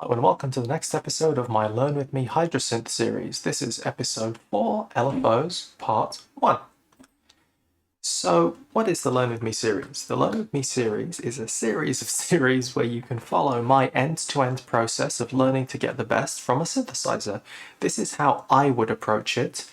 Hello and welcome to the next episode of my Learn With Me Hydrasynth series. This is episode 4, LFOs, part 1. So, what is the Learn With Me series? The Learn With Me series is a series of series where you can follow my end-to-end process of learning to get the best from a synthesizer. This is how I would approach it.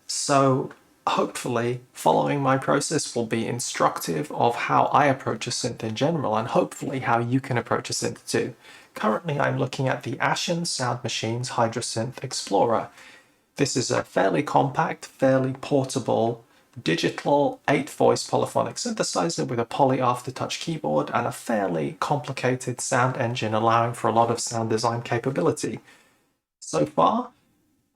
So, hopefully, following my process will be instructive of how I approach a synth in general, and hopefully how you can approach a synth too. Currently, I'm looking at the ASM Sound Machine's Hydrasynth Explorer. This is a fairly compact, fairly portable, digital 8-voice polyphonic synthesizer with a poly aftertouch keyboard and a fairly complicated sound engine allowing for a lot of sound design capability. So far,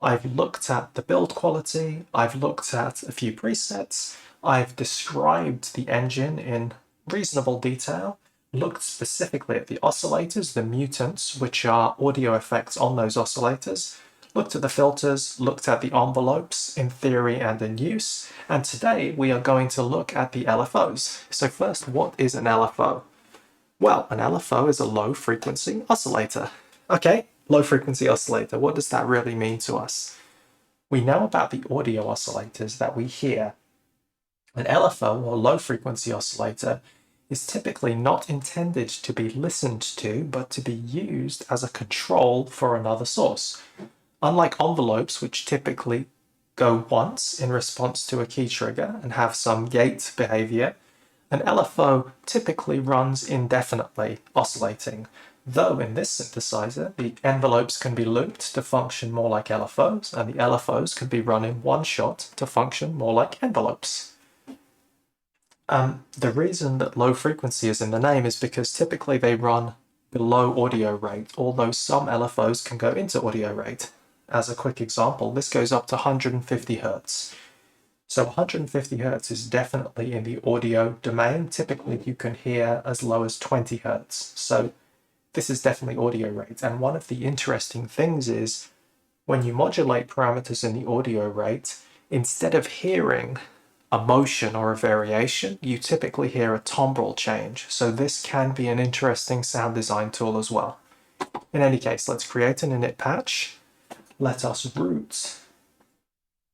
I've looked at the build quality, I've looked at a few presets, I've described the engine in reasonable detail, looked specifically at the oscillators, the mutants, which are audio effects on those oscillators, looked at the filters, looked at the envelopes in theory and in use, and today we are going to look at the LFOs. So first, what is an LFO? Well, an LFO is a low frequency oscillator. Okay, low frequency oscillator, what does that really mean to us? We know about the audio oscillators that we hear. An LFO, or low frequency oscillator, is typically not intended to be listened to, but to be used as a control for another source. Unlike envelopes, which typically go once in response to a key trigger and have some gate behavior, an LFO typically runs indefinitely, oscillating, though in this synthesizer, the envelopes can be looped to function more like LFOs, and the LFOs can be run in one shot to function more like envelopes. The reason that low frequency is in the name is because typically they run below audio rate, although some LFOs can go into audio rate. As a quick example, this goes up to 150 Hertz. So 150 Hertz is definitely in the audio domain. Typically you can hear as low as 20 Hertz. So this is definitely audio rate. And one of the interesting things is when you modulate parameters in the audio rate, instead of hearing a motion or a variation, you typically hear a timbral change. So this can be an interesting sound design tool as well. In any case, let's create an init patch. Let us route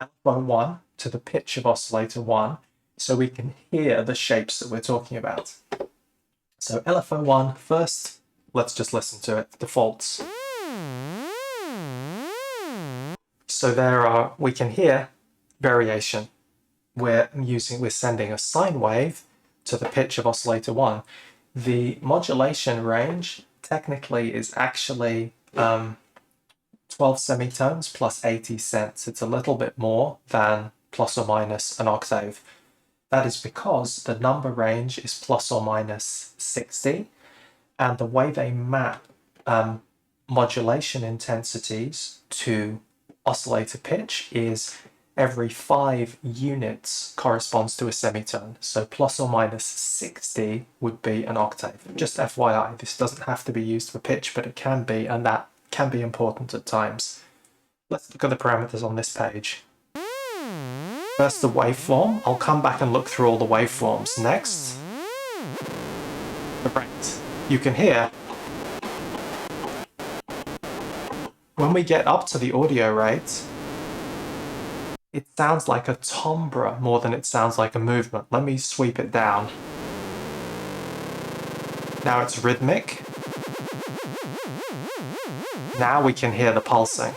LFO1 to the pitch of oscillator 1 so we can hear the shapes that we're talking about. So LFO1, first, let's just listen to it, defaults. So we can hear variation. We're sending a sine wave to the pitch of oscillator 1. The modulation range technically is actually 12 semitones plus 80 cents. It's a little bit more than plus or minus an octave. That is because the number range is plus or minus 60, and the way they map modulation intensities to oscillator pitch is every 5 units corresponds to a semitone. So plus or minus 60 would be an octave. Just FYI, this doesn't have to be used for pitch, but it can be, and that can be important at times. Let's look at the parameters on this page. First, the waveform. I'll come back and look through all the waveforms. Next, the rate. You can hear when we get up to the audio rate, it sounds like a timbre more than it sounds like a movement. Let me sweep it down. Now it's rhythmic. Now we can hear the pulsing.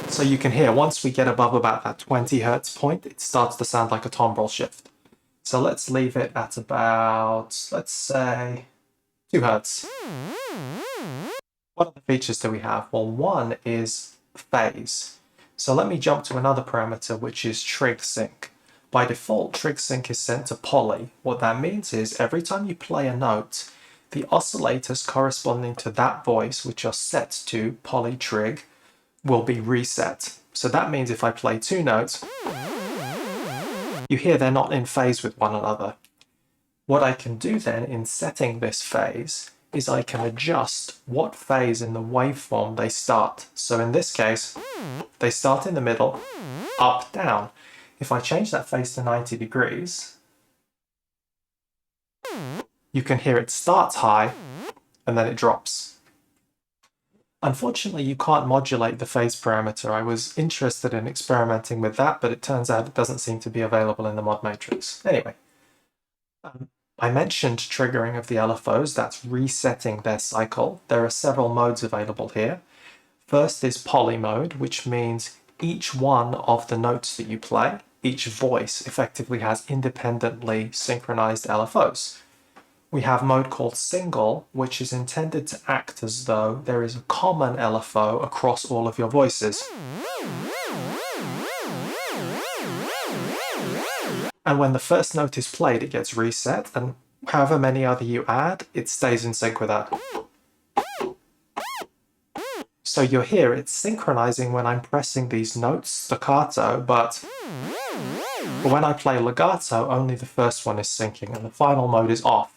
So you can hear once we get above about that 20 Hertz point, it starts to sound like a timbral shift. So let's leave it at about, let's say, 2 Hertz. What other features do we have? Well, one is phase. So let me jump to another parameter, which is trig sync. By default, trig sync is set to poly. What that means is every time you play a note, the oscillators corresponding to that voice, which are set to poly trig, will be reset. So that means if I play 2 notes, you hear they're not in phase with one another. What I can do then in setting this phase is I can adjust what phase in the waveform they start. So in this case, they start in the middle, up, down. If I change that phase to 90 degrees, you can hear it starts high and then it drops. Unfortunately, you can't modulate the phase parameter. I was interested in experimenting with that, but it turns out it doesn't seem to be available in the mod matrix. Anyway, I mentioned triggering of the LFOs, that's resetting their cycle. There are several modes available here. First is poly mode, which means each one of the notes that you play, each voice effectively has independently synchronized LFOs. We have mode called single, which is intended to act as though there is a common LFO across all of your voices. And when the first note is played, it gets reset, and however many other you add, it stays in sync with that. So you'll hear it's synchronizing when I'm pressing these notes staccato, but when I play legato, only the first one is syncing, and the final mode is off.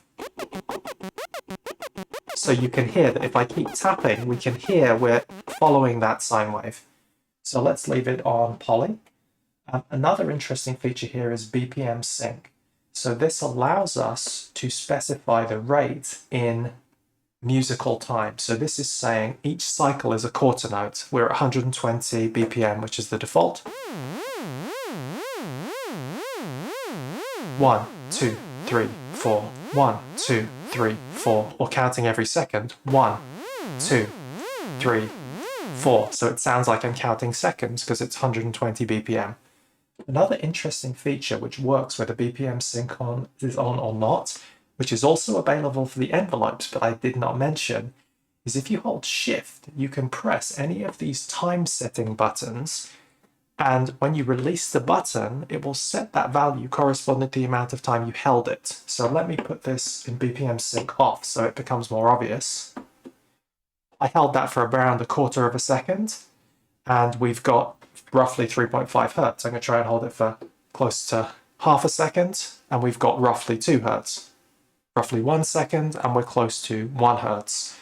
So you can hear that if I keep tapping, we can hear we're following that sine wave. So let's leave it on poly. Another interesting feature here is BPM sync. So this allows us to specify the rate in musical time. So this is saying each cycle is a quarter note. We're at 120 BPM, which is the default. 1, 2, 3, 4. 1, 2, 3, 4. Or counting every second. 1, 2, 3, 4. So it sounds like I'm counting seconds because it's 120 BPM. Another interesting feature which works whether BPM sync is on or not, which is also available for the envelopes but I did not mention, is if you hold Shift, you can press any of these time setting buttons, and when you release the button, it will set that value corresponding to the amount of time you held it. So let me put this in BPM sync off so it becomes more obvious. I held that for around a quarter of a second, and we've got roughly 3.5 hertz. I'm going to try and hold it for close to half a second, and we've got roughly 2 hertz. Roughly 1 second, and we're close to 1 hertz.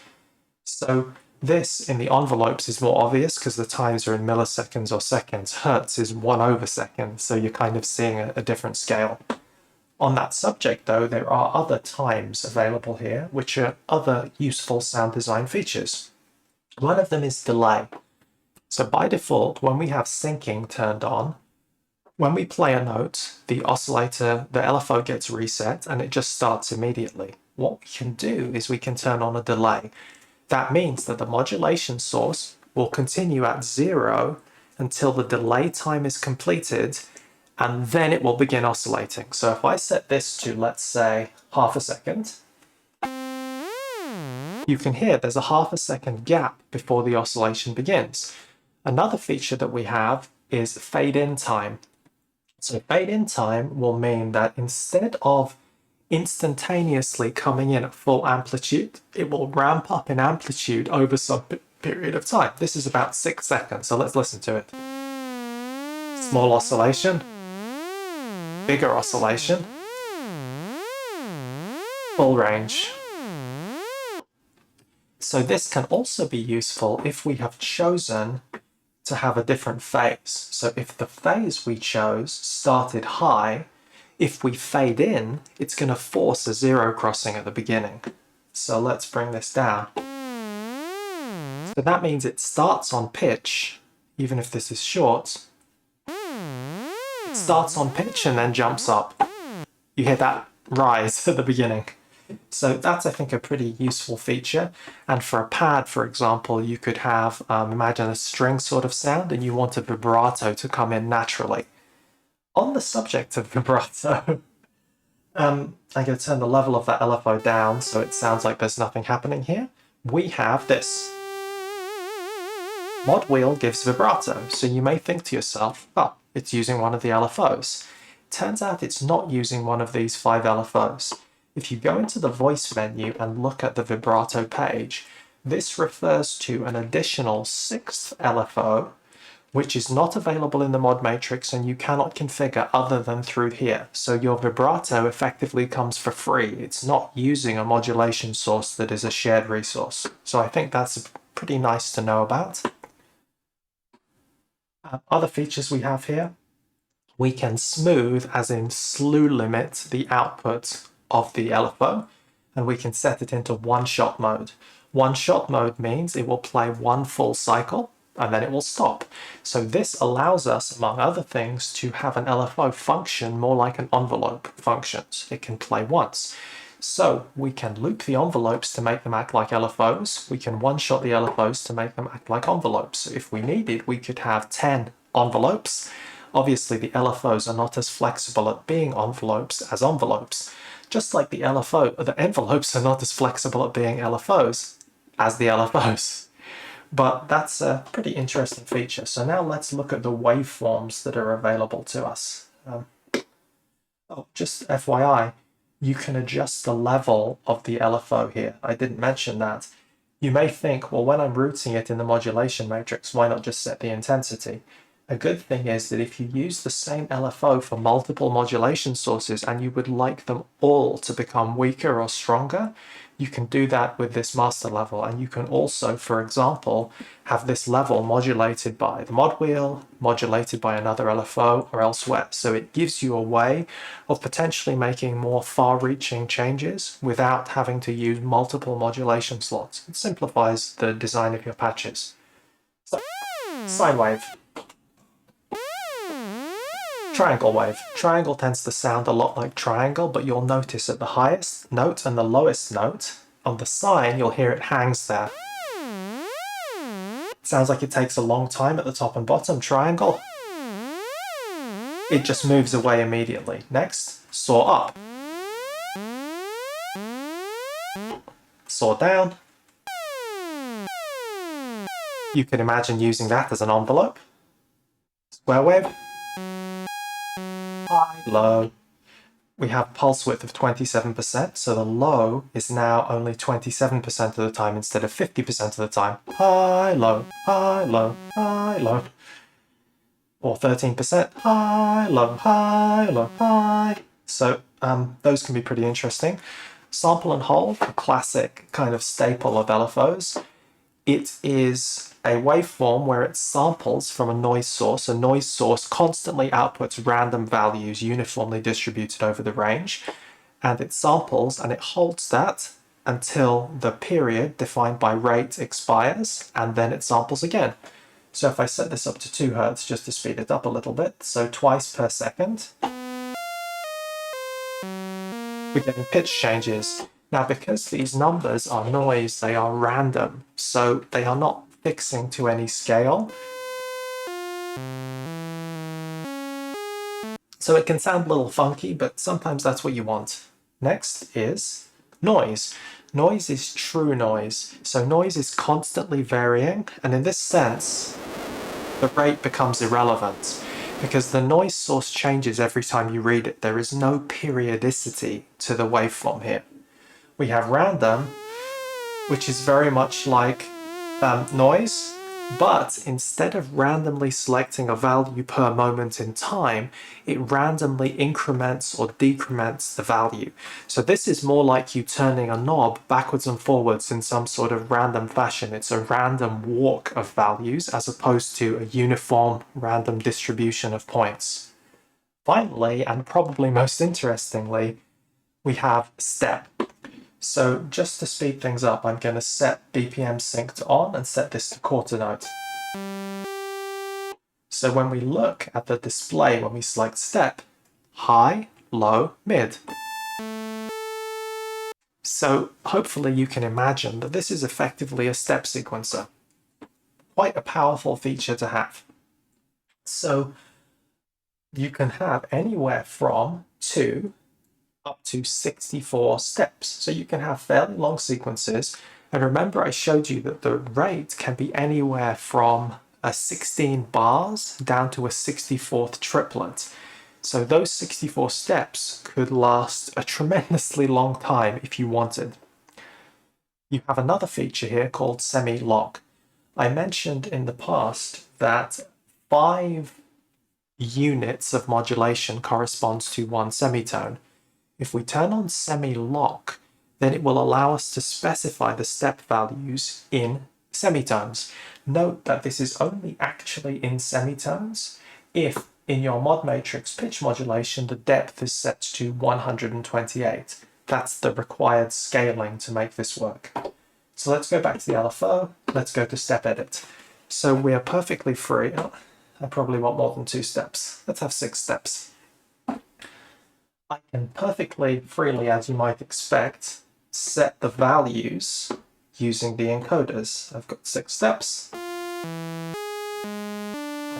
So this in the envelopes is more obvious because the times are in milliseconds or seconds. Hertz is 1/second, so you're kind of seeing a different scale. On that subject though, there are other times available here, which are other useful sound design features. One of them is delay. So by default, when we have syncing turned on, when we play a note, the oscillator, the LFO gets reset and it just starts immediately. What we can do is we can turn on a delay. That means that the modulation source will continue at 0 until the delay time is completed, and then it will begin oscillating. So if I set this to, let's say, half a second, you can hear there's a half a second gap before the oscillation begins. Another feature that we have is fade in time. So fade in time will mean that instead of instantaneously coming in at full amplitude, it will ramp up in amplitude over some period of time. This is about 6 seconds, so let's listen to it. Small oscillation, bigger oscillation, full range. So this can also be useful if we have chosen to have a different phase. So if the phase we chose started high, if we fade in, it's going to force a 0 crossing at the beginning. So let's bring this down. So that means it starts on pitch, even if this is short. It starts on pitch and then jumps up. You hear that rise at the beginning. So that's, I think, a pretty useful feature. And for a pad, for example, you could have, imagine a string sort of sound, and you want a vibrato to come in naturally. On the subject of vibrato, I'm going to turn the level of that LFO down so it sounds like there's nothing happening here. We have this. Mod wheel gives vibrato, so you may think to yourself, oh, it's using one of the LFOs. Turns out it's not using one of these 5 LFOs. If you go into the voice menu and look at the vibrato page, this refers to an additional 6th LFO, which is not available in the mod matrix and you cannot configure other than through here. So your vibrato effectively comes for free. It's not using a modulation source that is a shared resource. So I think that's pretty nice to know about. Other features we have here, we can smooth, as in slew limit, the output of the LFO. and we can set it into one-shot mode. One-shot mode means it will play one full cycle and then it will stop. So this allows us, among other things, to have an LFO function more like an envelope functions. It can play once. So we can loop the envelopes to make them act like LFOs. We can one-shot the LFOs to make them act like envelopes. So if we needed, we could have 10 envelopes. Obviously, the LFOs are not as flexible at being envelopes as envelopes. Just like the envelopes are not as flexible at being LFOs as the LFOs. But that's a pretty interesting feature. So now let's look at the waveforms that are available to us. Just FYI, you can adjust the level of the LFO here. I didn't mention that. You may think, well, when I'm routing it in the modulation matrix, why not just set the intensity? A good thing is that if you use the same LFO for multiple modulation sources and you would like them all to become weaker or stronger, you can do that with this master level. And you can also, for example, have this level modulated by the mod wheel, modulated by another LFO or elsewhere. So it gives you a way of potentially making more far-reaching changes without having to use multiple modulation slots. It simplifies the design of your patches. So, sine wave. Triangle wave. Triangle tends to sound a lot like triangle, but you'll notice at the highest note and the lowest note on the sine, you'll hear it hangs there. It sounds like it takes a long time at the top and bottom. Triangle. It just moves away immediately. Next, saw up. Saw down. You can imagine using that as an envelope. Square wave. High, low. We have pulse width of 27%, so the low is now only 27% of the time instead of 50% of the time. High, low, high, low, high, low. Or 13%, high, low, high, low, high. So those can be pretty interesting. Sample and hold, a classic kind of staple of LFOs. It is a waveform where it samples from a noise source. A noise source constantly outputs random values uniformly distributed over the range, and it samples and it holds that until the period defined by rate expires, and then it samples again. So if I set this up to 2 Hz just to speed it up a little bit, so twice per second, we're getting pitch changes. Now, because these numbers are noise, they are random, so they are not fixing to any scale. So it can sound a little funky, but sometimes that's what you want. Next is noise. Noise is true noise. So noise is constantly varying, and in this sense, the rate becomes irrelevant because the noise source changes every time you read it. There is no periodicity to the waveform here. We have random, which is very much like noise, but instead of randomly selecting a value per moment in time, it randomly increments or decrements the value. So this is more like you turning a knob backwards and forwards in some sort of random fashion. It's a random walk of values as opposed to a uniform random distribution of points. Finally, and probably most interestingly, we have step. So just to speed things up, I'm going to set BPM sync to on and set this to quarter note. So when we look at the display, when we select step, high, low, mid. So hopefully you can imagine that this is effectively a step sequencer. Quite a powerful feature to have. So you can have anywhere from 2 up to 64 steps. So you can have fairly long sequences. And remember I showed you that the rate can be anywhere from a 16 bars down to a 64th triplet. So those 64 steps could last a tremendously long time if you wanted. You have another feature here called semi-lock. I mentioned in the past that 5 units of modulation corresponds to 1 semitone. If we turn on semi-lock, then it will allow us to specify the step values in semitones. Note that this is only actually in semitones if in your mod matrix pitch modulation the depth is set to 128. That's the required scaling to make this work. So let's go back to the LFO. Let's go to step edit. So we are perfectly free. Oh, I probably want more than 2 steps. Let's have 6 steps. I can perfectly freely, as you might expect, set the values using the encoders. I've got 6 steps.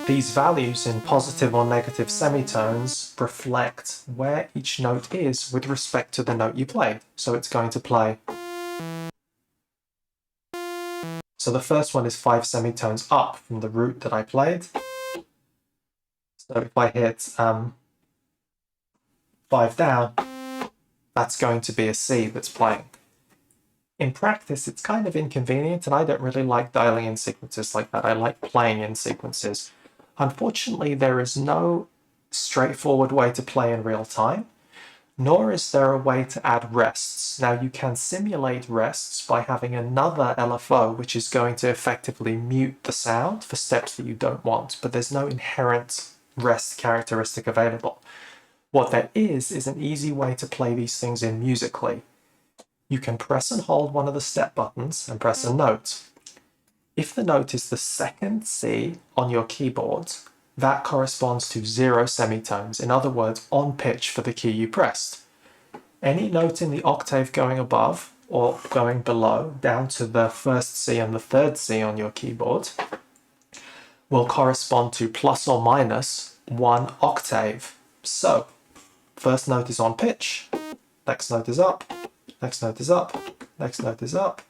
These values in positive or negative semitones reflect where each note is with respect to the note you played. So it's going to play. So the first one is 5 semitones up from the root that I played. So if I hit 5 down, that's going to be a C that's playing. In practice, it's kind of inconvenient, and I don't really like dialing in sequences like that. I like playing in sequences. Unfortunately, there is no straightforward way to play in real time, nor is there a way to add rests. Now, you can simulate rests by having another LFO, which is going to effectively mute the sound for steps that you don't want, but there's no inherent rest characteristic available. What there is an easy way to play these things in musically. You can press and hold one of the step buttons and press a note. If the note is the second C on your keyboard, that corresponds to 0 semitones, in other words, on pitch for the key you pressed. Any note in the octave going above or going below, down to the first C and the third C on your keyboard, will correspond to plus or minus 1 octave. So, first note is on pitch, next note is up, next note is up, next note is up.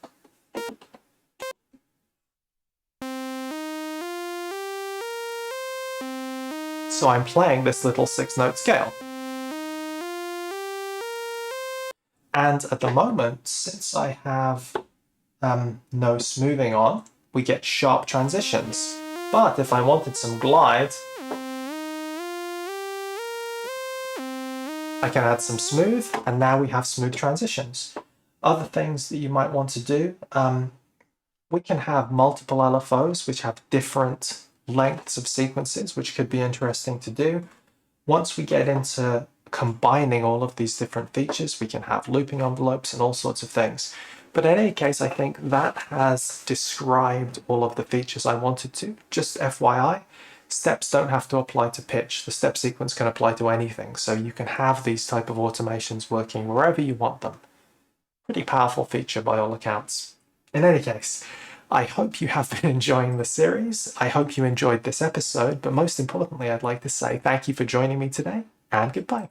So I'm playing this little 6-note scale. And at the moment, since I have no smoothing on, we get sharp transitions. But if I wanted some glide, I can add some smooth, and now we have smooth transitions. Other things that you might want to do, we can have multiple LFOs which have different lengths of sequences, which could be interesting to do. Once we get into combining all of these different features, we can have looping envelopes and all sorts of things. But in any case, I think that has described all of the features I wanted to. Just FYI, steps don't have to apply to pitch. The step sequence can apply to anything, so you can have these type of automations working wherever you want them. Pretty powerful feature by all accounts. In any case, I hope you have been enjoying the series. I hope you enjoyed this episode, but most importantly, I'd like to say thank you for joining me today, and goodbye.